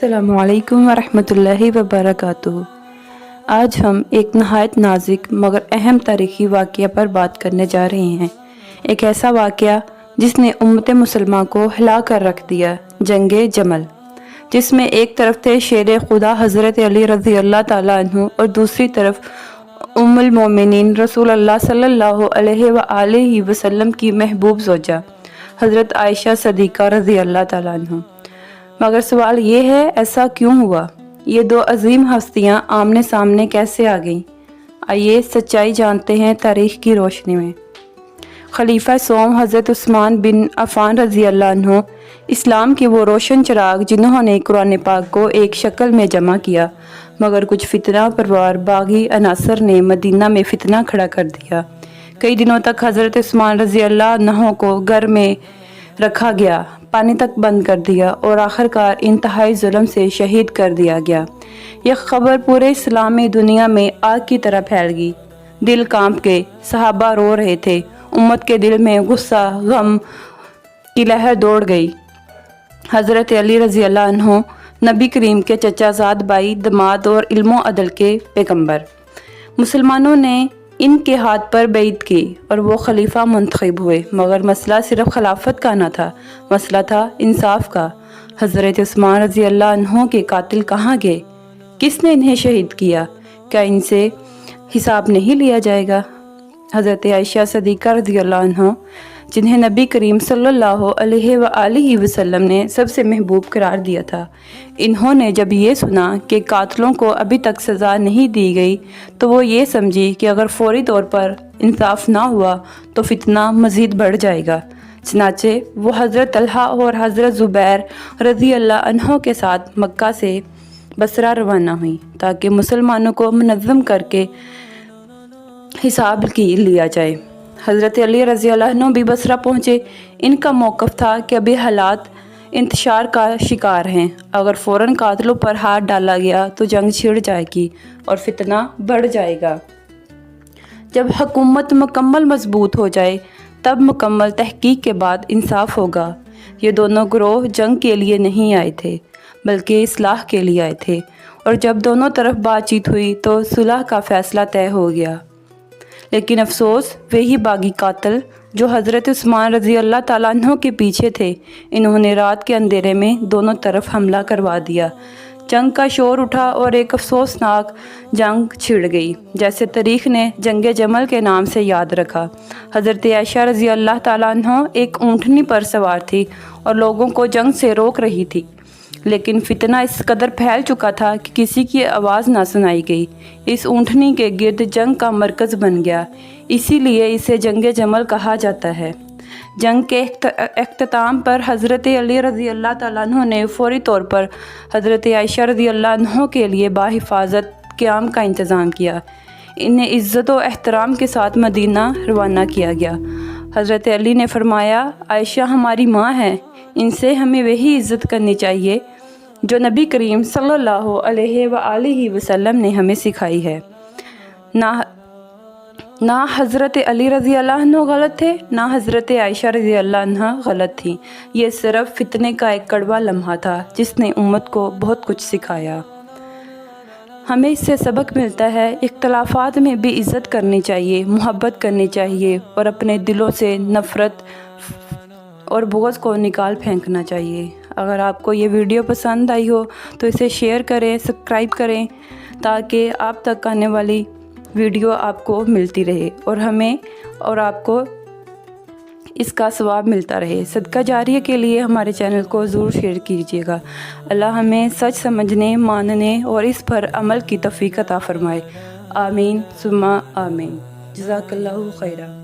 अस्सलामु अलैकुम वरहमतुल्लाहि वबरकातुहू। आज हम एक नहायत नाजुक मगर अहम तारीख़ी वाक़या पर बात करने जा रहे हैं। एक ऐसा वाक़या जिसने उम्मत मुसलमान को हिला कर रख दिया, जंगे जमल, जिसमें एक तरफ थे शेर खुदा हज़रत अली रज़ी अल्लाह ताला अन्हु और दूसरी तरफ उम्मुल मोमिनीन रसूल अल्लाह सल्लल्लाहु अलैहि वसल्लम की महबूब ज़ौजा हज़रत आयशा सदीक़ा रज़ी अल्लाह ताला अन्हु। मगर सवाल ये है, ऐसा क्यों हुआ? ये दो अजीम हस्तियां आमने सामने कैसे आ गईं? आइए सच्चाई जानते हैं तारीख़ की रोशनी में। खलीफा सोम हज़रत उस्मान बिन अफ़ान रज़ी अल्लाह अन्हु इस्लाम के वो रोशन चिराग जिन्होंने कुरान पाक को एक शक्ल में जमा किया, मगर कुछ फितना परवार बागी अनासर ने मदीना में फितना खड़ा कर दिया। कई दिनों तक हज़रत उस्मान रज़ी अल्लाह अन्हु को घर में रखा गया, पानी तक बंद कर दिया और आखिरकार इंतहाई जुल्म से शहीद कर दिया गया। यह खबर पूरे इस्लामी दुनिया में आग की तरह फैल गई। दिल कांप गए, सहाबा रो रहे थे, उम्मत के दिल में गुस्सा गम की लहर दौड़ गई। हज़रत अली रज़ी अल्लाह अन्हु नबी करीम के चचाजाद भाई, दमाद और इल्मो अदल के पैगंबर। मुसलमानों ने इनके हाथ पर बैत की और वो खलीफा मुंतखब हुए, मगर मसला सिर्फ खिलाफत का ना था, मसला था इंसाफ का। हज़रत उस्मान रज़ी अल्लाह अन्हु के कातिल कहाँ गए? किसने इन्हें शहीद किया? क्या इनसे हिसाब नहीं लिया जाएगा? हज़रत आयशा सदीक़ा रज़ी अल्लाह अन्हा, जिन्हें नबी करीम सल्लल्लाहु अलैहि वसल्लम ने सबसे महबूब करार दिया था, इन्होंने जब ये सुना कि कातलों को अभी तक सज़ा नहीं दी गई तो वो ये समझी कि अगर फौरी तौर पर इंसाफ ना हुआ तो फितना मज़ीद बढ़ जाएगा। चनाचे वो हज़रत तलहा और हज़रत ज़ुबैर रज़ी अल्लाह अन्हों के साथ मक्का से बसरा रवाना हुई ताकि मुसलमानों को मुनज़्ज़म करके हिसाब की लिया जाए। हज़रत अली रज़ी अल्लाह अन्हु भी बसरा पहुँचे। इनका मौक़िफ़ था कि अभी हालात इंतशार का शिकार हैं, अगर फ़ौरन कातलों पर हाथ डाला गया तो जंग छिड़ जाएगी और फितना बढ़ जाएगा। जब हुकूमत मुकम्मल मजबूत हो जाए तब मुकम्मल तहकीक के बाद इंसाफ होगा। ये दोनों गिरोह जंग के लिए नहीं आए थे बल्कि इस्लाह के लिए आए थे, और जब दोनों तरफ बातचीत हुई तो सुलह का फ़ैसला तय हो गया। लेकिन अफसोस, वही बागी कातिल जो हज़रत उस्मान रज़ी अल्लाह ताला अन्हु के पीछे थे, इन्होंने रात के अंधेरे में दोनों तरफ हमला करवा दिया। जंग का शोर उठा और एक अफसोसनाक जंग छिड़ गई, जैसे तारीख़ ने जंगे जमल के नाम से याद रखा। हज़रत आयशा रज़ी अल्लाह ताला अन्हा एक ऊँटनी पर सवार थी और लोगों को जंग से रोक रही थी, लेकिन फितना इस कदर फैल चुका था कि किसी की आवाज़ ना सुनाई गई। इस ऊँटनी के गिर्द जंग का मरकज़ बन गया, इसीलिए इसे जंगे जमल कहा जाता है। जंग के अख्ताम पर हज़रत अली रज़ी अल्लाह ताला अन्हु ने फ़ौरी तौर पर हज़रत आयशा रज़ी अल्लाह अन्हु के लिए बाहिफाजत क़याम का इंतज़ाम किया। इन्हें इज़्ज़त व एहतराम के साथ मदीना रवाना किया गया। हज़रत अली ने फरमाया, आयशा हमारी माँ है, इनसे हमें वही इज़्ज़त करनी चाहिए जो नबी करीम सल्लल्लाहु अलैहि वसल्लम ने हमें सिखाई है। ना हज़रत अली रज़ी अल्लाह अन्हु गलत थे, ना हज़रत आयशा रज़ी अल्लाह अन्हा गलत थी। ये सिर्फ़ फितने का एक कड़वा लम्हा था जिसने उम्मत को बहुत कुछ सिखाया। हमें इससे सबक मिलता है, इख्तलाफात में भी इज़्ज़त करनी चाहिए, मोहब्बत करनी चाहिए और अपने दिलों से नफ़रत और बुग़्ज़ को निकाल फेंकना चाहिए। अगर आपको ये वीडियो पसंद आई हो तो इसे शेयर करें, सब्सक्राइब करें, ताकि आप तक आने वाली वीडियो आपको मिलती रहे और हमें और आपको इसका सवाब मिलता रहे। सदका जारिया के लिए हमारे चैनल को ज़रूर शेयर कीजिएगा। अल्लाह हमें सच समझने, मानने और इस पर अमल की तौफ़ीक़ अता फ़रमाए। आमीन सुम्मा आमीन। जज़ाकल्लाहु खैरा।